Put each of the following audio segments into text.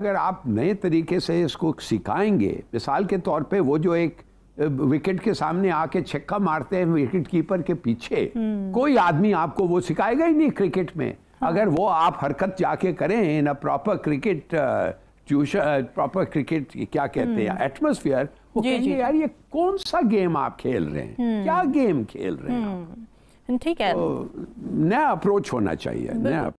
अगर आप नए तरीके से इसको सिखाएंगे, मिसाल के तौर पे वो जो एक विकेट के सामने आके छक्का मारते हैं विकेट कीपर के पीछे, कोई आदमी आपको वो सिखाएगा ही नहीं क्रिकेट में। अगर वो आप हरकत जाके करें in a proper cricket proper cricket क्या कहते हैं एटमॉस्फेयर, वो कहेंगे यार ये कौन सा गेम आप खेल रहे हैं, क्या गेम खेल रहे हैं। ठीक है, तो नया अप्रोच होना चाहिए, नया।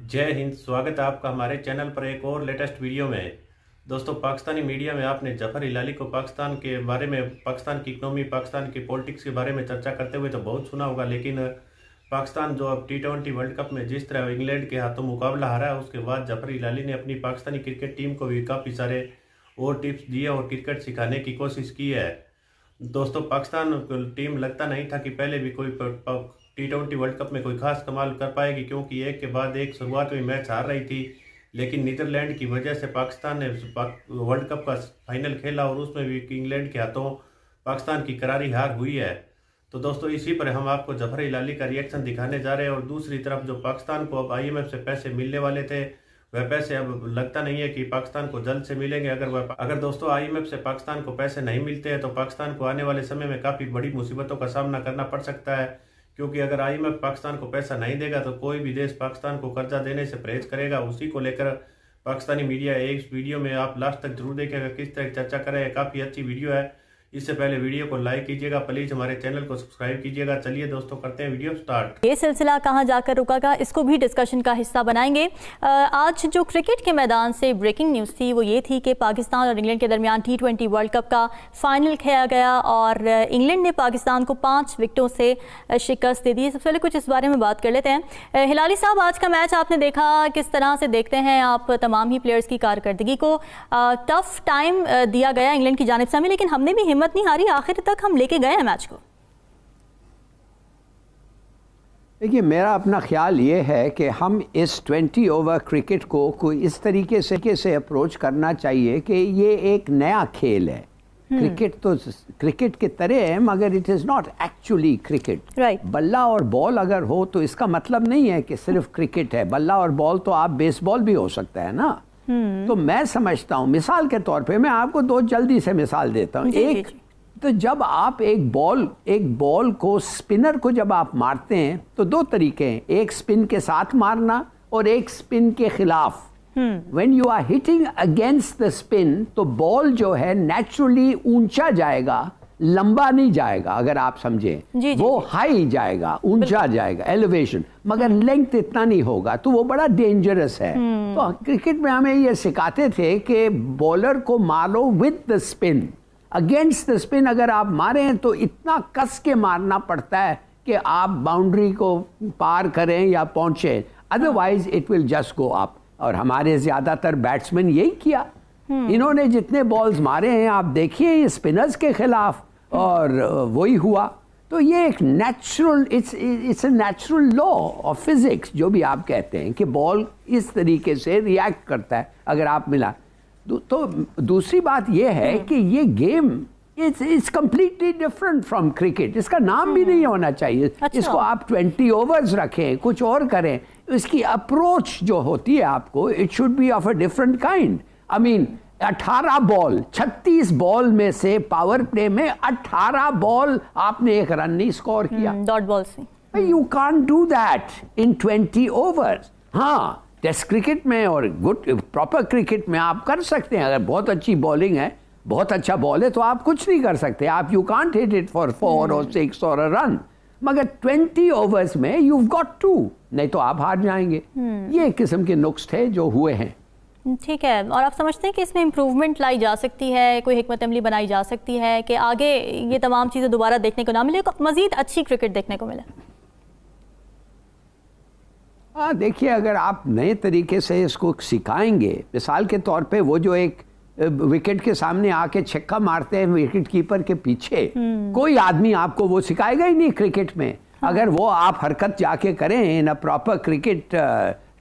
जय हिंद, स्वागत है आपका हमारे चैनल पर एक और लेटेस्ट वीडियो में। दोस्तों, पाकिस्तानी मीडिया में आपने जफर हिलाली को पाकिस्तान के बारे में, पाकिस्तान की इकोनॉमी, पाकिस्तान की पॉलिटिक्स के बारे में चर्चा करते हुए तो बहुत सुना होगा, लेकिन पाकिस्तान जो अब T20 वर्ल्ड कप में जिस तरह इंग्लैंड के हाथों मुकाबला हारा है, उसके बाद जफर हिलाली ने अपनी पाकिस्तानी क्रिकेट टीम को भी काफ़ी सारे और टिप्स दिए और क्रिकेट सिखाने की कोशिश की है। दोस्तों, पाकिस्तान टीम लगता नहीं था कि पहले भी कोई T20 वर्ल्ड कप में कोई खास कमाल कर पाएगी, क्योंकि एक के बाद एक शुरुआत में मैच हार रही थी। लेकिन नीदरलैंड की वजह से पाकिस्तान ने वर्ल्ड कप का फाइनल खेला और उसमें भी इंग्लैंड के हाथों पाकिस्तान की करारी हार हुई है। तो दोस्तों, इसी पर हम आपको जफर हिलाली का रिएक्शन दिखाने जा रहे हैं। और दूसरी तरफ जो पाकिस्तान को अब IMF से पैसे मिलने वाले थे, वह पैसे अब लगता नहीं है कि पाकिस्तान को जल्द से मिलेंगे। अगर दोस्तों IMF से पाकिस्तान को पैसे नहीं मिलते हैं तो पाकिस्तान को आने वाले समय में काफ़ी बड़ी मुसीबतों का सामना करना पड़ सकता है, क्योंकि अगर IMF पाकिस्तान को पैसा नहीं देगा तो कोई भी देश पाकिस्तान को कर्जा देने से परहेज करेगा। उसी को लेकर पाकिस्तानी मीडिया एक वीडियो में आप लास्ट तक जरूर देखेगा किस तरह चर्चा करें। काफ़ी अच्छी वीडियो है। इससे पहले वीडियो को लाइक कीजिएगा, प्लीज हमारे चैनल को सब्सक्राइब कीजिएगा। चलिए दोस्तों, करते हैं वीडियो स्टार्ट। ये सिलसिला कहाँ जाकर रुका, इसको भी डिस्कशन का हिस्सा बनाएंगे। आज जो क्रिकेट के मैदान से ब्रेकिंग न्यूज़ थी वो ये थी कि पाकिस्तान और इंग्लैंड के दरमियान T20 वर्ल्ड कप का फाइनल खेला गया और इंग्लैंड ने पाकिस्तान को 5 विकेटों से शिकस्त दे दी। सबसे पहले कुछ इस बारे में बात कर लेते हैं। हिलाली साहब, आज का मैच आपने देखा, किस तरह से देखते हैं आप तमाम ही प्लेयर्स की कारकर्दगी को? टफ टाइम दिया गया इंग्लैंड की जानिब से हमें, लेकिन हमने भी हिम्मत नहीं हारी, आखिर तक हम लेके गए हैं मैच को। देखिए, मेरा अपना ख्याल ये है कि हम इस 20 ओवर क्रिकेट को कोई इस तरीके से अप्रोच करना चाहिए कि ये एक नया खेल है। क्रिकेट तो क्रिकेट के तरह है, मगर it is not actually cricket. बल्ला और बॉल अगर हो तो इसका मतलब नहीं है कि सिर्फ क्रिकेट है। बल्ला और बॉल तो आप बेसबॉल भी हो सकता है ना। तो मैं समझता हूँ, मिसाल के तौर पे मैं आपको 2 जल्दी से मिसाल देता हूँ। एक, तो जब आप एक बॉल को, स्पिनर को जब आप मारते हैं तो 2 तरीके हैं, एक स्पिन के साथ मारना और एक स्पिन के खिलाफ। When you are hitting against the spin तो बॉल जो है नेचुरली ऊंचा जाएगा, लंबा नहीं जाएगा। अगर आप समझें, वो हाई जाएगा, ऊंचा जाएगा, एलिवेशन, मगर लेंथ इतना नहीं होगा, तो वो बड़ा डेंजरस है। तो क्रिकेट में हमें ये सिखाते थे कि बॉलर को मारो with the spin, against the spin अगर आप मारें तो इतना कस के मारना पड़ता है कि आप बाउंड्री को पार करें या पहुंचे, otherwise it will just go up. और हमारे ज़्यादातर बैट्समैन यही किया। इन्होंने जितने बॉल्स मारे हैं आप देखिए, ये स्पिनर्स के खिलाफ, और वही हुआ। तो ये एक natural, it's a natural law of physics, जो भी आप कहते हैं कि बॉल इस तरीके से रिएक्ट करता है अगर आप मिला तो। दूसरी बात यह है कि ये game it's completely different from cricket. इसका नाम भी नहीं होना चाहिए। अच्छा। इसको आप 20 ओवर्स रखें, कुछ और करें। इसकी अप्रोच जो होती है आपको, it should be of a different kind. I mean 18 ball, 36 ball में से पावर प्ले में 18 बॉल आपने 1 रन नहीं स्कोर किया, डॉट बॉल से। You can't do that in 20 overs. हाँ, टेस्ट क्रिकेट में और गुड प्रॉपर क्रिकेट में आप कर सकते हैं। अगर बहुत अच्छी बॉलिंग है, बहुत अच्छा बॉल है, तो आप कुछ नहीं कर सकते। आप you can't hit it for 4 और 6 और अ रन, मगर 20 ओवर्स में यू गॉट 2, नहीं तो आप हार जाएंगे। ये एक किस्म के नुक्स थे जो हुए हैं। ठीक है, और आप समझते हैं कि इसमें इम्प्रूवमेंट लाई जा सकती है, कोई हिकमत अमली बनाई जा सकती है कि आगे ये तमाम चीज़ें दोबारा देखने को ना मिले, मज़ीद अच्छी क्रिकेट देखने को मिले? हाँ, देखिए, अगर आप नए तरीके से इसको सिखाएंगे, मिसाल के तौर पे वो जो एक विकेट के सामने आके छक्का मारते हैं विकेट कीपर के पीछे, कोई आदमी आपको वो सिखाएगा ही नहीं क्रिकेट में। अगर वो आप हरकत जाके करें in a proper cricket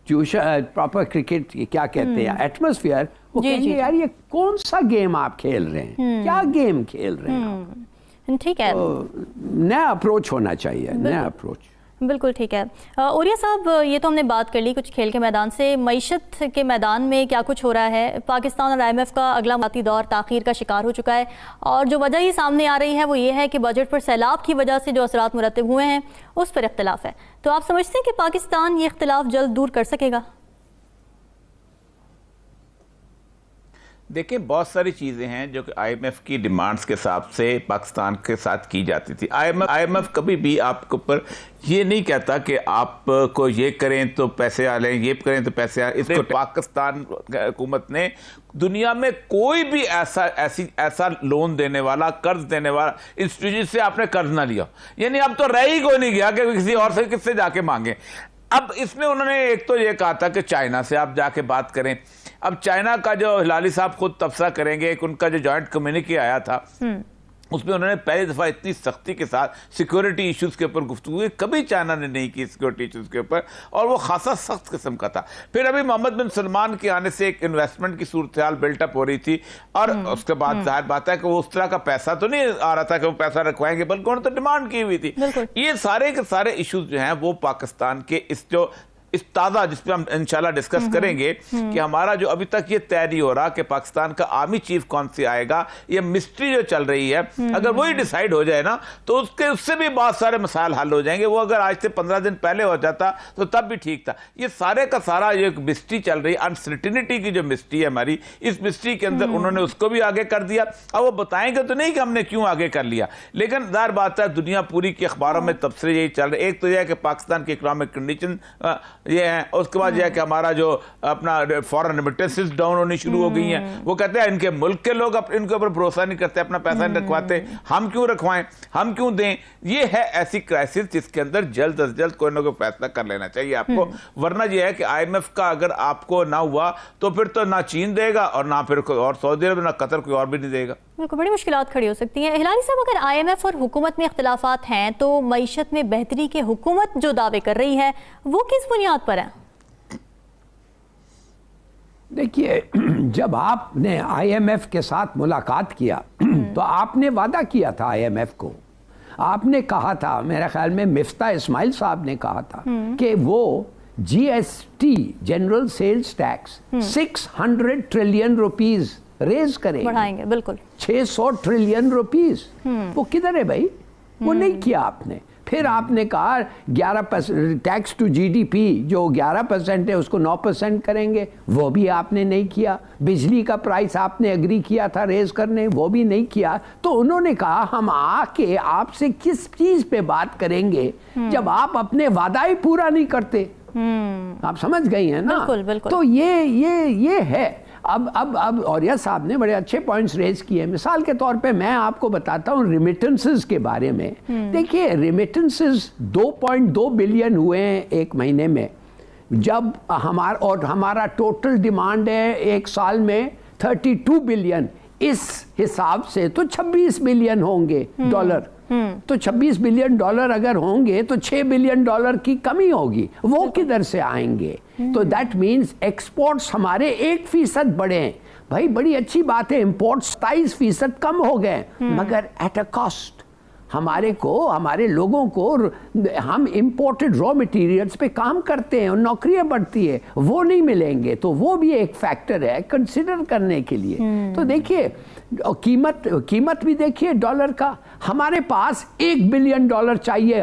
proper cricket क्या कहते हैं एटमॉस्फेयर, वो कहेंगे यार ये कौन सा गेम आप खेल रहे हैं, क्या गेम खेल रहे हैं। ठीक है, तो नया अप्रोच होना चाहिए, नया अप्रोच। बिल्कुल ठीक है। ओरिया साहब, ये तो हमने बात कर ली कुछ खेल के मैदान से, मईशत के मैदान में क्या कुछ हो रहा है? पाकिस्तान और IMF का अगला माती दौर ताख़ीर का शिकार हो चुका है और जो वजह ही सामने आ रही है वो ये है कि बजट पर सैलाब की वजह से जो असरात मुरतब हुए हैं उस पर इख्तलाफ है। तो आप समझते हैं कि पाकिस्तान ये इख्तलाफ जल्द दूर कर सकेगा? देखिए, बहुत सारी चीज़ें हैं जो कि IMF की डिमांड्स के हिसाब से पाकिस्तान के साथ की जाती थी। IMF कभी भी आपके ऊपर ये नहीं कहता कि आपको ये करें तो पैसे आ लें, ये करें तो पैसे आ। इसको पाकिस्तान हुकूमत ने दुनिया में कोई भी ऐसा लोन देने वाला, कर्ज देने वाला इंस्टीट्यूशन से आपने कर्ज ना लिया, यानी अब तो रह ही कोई नहीं गया कि किसी और से किससे जाके मांगे। अब इसमें उन्होंने एक तो ये कहा था कि चाइना से आप जाके बात करें। अब चाइना का जो हिलाली साहब खुद तबसरा करेंगे, एक उनका जो जॉइंट कम्युनिके आया था उसमें उन्होंने पहली दफ़ा इतनी सख्ती के साथ सिक्योरिटी इश्यूज़ के ऊपर गुफ्तगू हुई, कभी चाइना ने नहीं की सिक्योरिटी इश्यूज़ के ऊपर, और वो खासा सख्त किस्म का था। फिर अभी मोहम्मद बिन सलमान के आने से एक इन्वेस्टमेंट की सूरत हाल बिल्टअप हो रही थी और उसके बाद जाहिर बात है कि वो उस तरह का पैसा तो नहीं आ रहा था कि वो पैसा रखवाएंगे, बल्कि उन्होंने तो डिमांड की हुई थी। ये सारे के सारे इश्यूज जो हैं वो पाकिस्तान के इस ताज़ा, जिस पे हम इंशाल्लाह डिस्कस करेंगे कि हमारा जो अभी तक ये तय नहीं हो रहा कि पाकिस्तान का आर्मी चीफ कौन से आएगा, ये मिस्ट्री जो चल रही है, अगर वही डिसाइड हो जाए ना तो उससे भी बहुत सारे मसाइल हल हो जाएंगे। वो अगर आज से 15 दिन पहले हो जाता तो तब भी ठीक था। ये सारे का सारा ये मिस्ट्री चल रही है, अनसर्टिनिटी की जो मिस्ट्री है हमारी, इस मिस्ट्री के अंदर उन्होंने उसको भी आगे कर दिया। अब वो बताएंगे तो नहीं कि हमने क्यों आगे कर लिया, लेकिन जाहिर बात है दुनिया पूरी के अखबारों में तबसरे यही चल रहे। एक तो यह है कि पाकिस्तान की इकोनॉमिक कंडीशन ये है, उसके बाद यह है कि हमारा जो अपना फॉरेन रेमिटेंसेस डाउन होनी शुरू हो गई हैं। वो कहते हैं इनके मुल्क के लोग इनके ऊपर भरोसा नहीं करते, अपना पैसा नहीं रखवाते, हम क्यों रखवाएं, हम क्यों दें। ये है ऐसी क्राइसिस जिसके अंदर जल्द अज जल्द कोई ना कोई फैसला कर लेना चाहिए आपको, वरना यह है कि IMF का अगर आपको ना हुआ तो फिर तो ना चीन देगा और ना फिर कोई और सऊदी अरब, ना कतर, कोई और भी नहीं देगा। बड़ी मुश्किलात खड़ी हो सकती हैं। हिलाली साहब, अगर IMF और हुकूमत में इख्तलाफात हैं तो मईशत में बेहतरी के हुकूमत जो दावे कर रही है वो किस बुनियाद पर है? देखिए, जब आपने IMF के साथ मुलाकात किया तो आपने वादा किया था IMF को, आपने कहा था, मेरे ख्याल में मिफ्ता इस्माइल साहब ने कहा था कि वो GST general sales tax 600 trillion rupees raise करेंगे, बढ़ाएंगे, बिल्कुल 600 ट्रिलियन रुपीस। वो किधर है भाई? वो नहीं किया आपने। फिर आपने कहा 11% टैक्स टू GDP जो 11% है उसको 9% करेंगे, वो भी आपने नहीं किया। बिजली का प्राइस आपने एग्री किया था रेज करने, वो भी नहीं किया। तो उन्होंने कहा हम आके आपसे किस चीज पे बात करेंगे जब आप अपने वादा ही पूरा नहीं करते। आप समझ गई हैं ना? बिल्कुल, बिल्कुल। तो ये है। अब औरिया साहब ने बड़े अच्छे पॉइंट्स रेज किए। मिसाल के तौर पे मैं आपको बताता हूँ रेमिटेंसेस के बारे में। देखिए, रेमिटेंसेस 2.2 बिलियन हुए हैं एक महीने में, जब हमारा टोटल डिमांड है एक साल में 32 बिलियन। इस हिसाब से तो 26 बिलियन होंगे डॉलर। तो 26 बिलियन डॉलर अगर होंगे तो 6 बिलियन डॉलर की कमी होगी, वो किधर से आएंगे? तो दैट मीन्स एक्सपोर्ट्स हमारे 1% बढ़े हैं। भाई बड़ी अच्छी बात है, इंपोर्ट्स 27% कम हो गए, मगर एट अ कॉस्ट। हमारे लोगों को, हम इंपोर्टेड रॉ मटेरियल्स पे काम करते हैं और नौकरियां बढ़ती है, वो नहीं मिलेंगे। तो वो भी एक फैक्टर है कंसिडर करने के लिए। तो देखिए, कीमत भी देखिए डॉलर का, हमारे पास $1 बिलियन चाहिए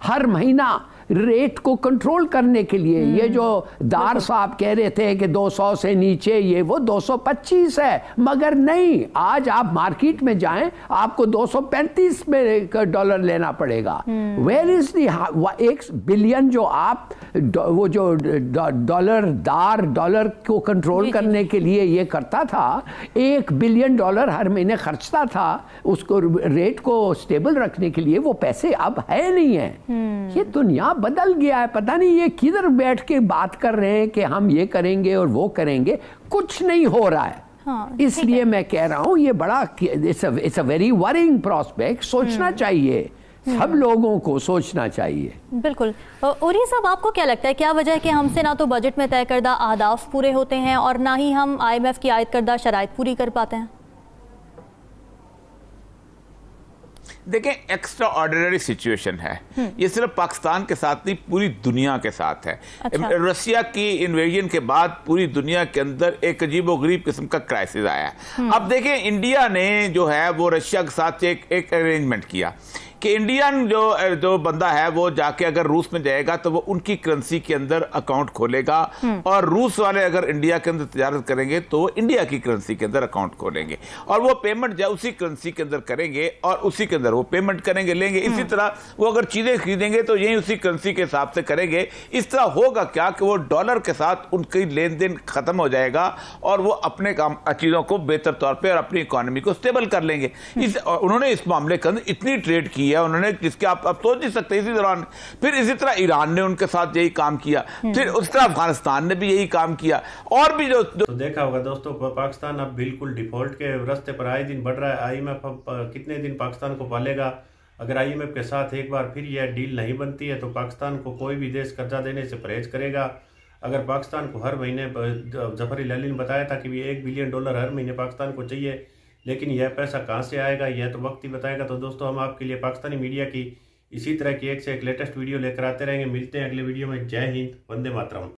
हर महीना रेट को कंट्रोल करने के लिए। ये जो दार साहब कह रहे थे कि 200 से नीचे, ये वो 225 है, मगर नहीं, आज आप मार्केट में जाएं आपको $235 में डॉलर लेना पड़ेगा। वेयर इज दी 1 बिलियन जो आप वो जो डॉलर को कंट्रोल करने के लिए ये करता था, $1 बिलियन हर महीने खर्चता था उसको रेट को स्टेबल रखने के लिए, वो पैसे अब है नहीं है। ये दुनिया बदल गया है। पता नहीं ये किधर बैठ के बात कर रहे हैं कि हम ये करेंगे और वो करेंगे, कुछ नहीं हो रहा है। हाँ, इसलिए मैं कह रहा हूँ ये बड़ा it's a very worrying prospect. सोचना चाहिए, सब लोगों को सोचना चाहिए। बिल्कुल। ओरिया साहब, आपको क्या लगता है क्या वजह है कि हमसे ना तो बजट में तय करदा अहदाफ पूरे होते हैं और ना ही हम IMF की आयद करदा शराइत पूरी कर पाते हैं? देखें, एक्स्ट्रा ऑर्डिनरी सिचुएशन है। ये सिर्फ पाकिस्तान के साथ नहीं, पूरी दुनिया के साथ है। अच्छा। रशिया की इन्वेजन के बाद पूरी दुनिया के अंदर एक अजीबोगरीब किस्म का क्राइसिस आया है। अब देखें, इंडिया ने जो है वो रशिया के साथ एक अरेंजमेंट किया कि इंडियन जो बंदा है वो जाके अगर रूस में जाएगा तो वो उनकी करेंसी के अंदर अकाउंट खोलेगा, और रूस वाले अगर इंडिया के अंदर तजारत करेंगे तो वो इंडिया की करेंसी के अंदर अकाउंट खोलेंगे, और वो पेमेंट जो उसी करेंसी के अंदर करेंगे और उसी के अंदर वो पेमेंट करेंगे, लेंगे। इसी तरह वो अगर चीजें खरीदेंगे तो यही उसी करेंसी के हिसाब से करेंगे। इस तरह होगा क्या कि वो डॉलर के साथ उनकी लेन देन खत्म हो जाएगा और वो अपने काम चीजों को बेहतर तौर पर और अपनी इकोनॉमी को स्टेबल कर लेंगे। उन्होंने इस मामले के अंदर इतनी ट्रेड की है उन्होंने, जिसके आप सोच नहीं सकते। इसी दौरान फिर इसी तरह ईरान ने उनके साथ यही काम किया, फिर उस तरह अफगानिस्तान ने भी यही काम किया, और भी जो तो देखा होगा दोस्तों, पाकिस्तान अब बिल्कुल डिफॉल्ट के रास्ते पर आए दिन बढ़ रहा है। IMF अब कितने दिन पाकिस्तान को पालेगा? अगर IMF के साथ एक बार फिर यह डील नहीं बनती है तो पाकिस्तान को कोई भी देश कर्जा देने से परहेज करेगा। अगर पाकिस्तान को हर महीने, जफर इलाली ने बताया था कि $1 बिलियन हर महीने पाकिस्तान को चाहिए, लेकिन यह पैसा कहां से आएगा यह तो वक्त ही बताएगा। तो दोस्तों, हम आपके लिए पाकिस्तानी मीडिया की इसी तरह की एक से एक लेटेस्ट वीडियो लेकर आते रहेंगे। मिलते हैं अगले वीडियो में। जय हिंद, वंदे मातरम।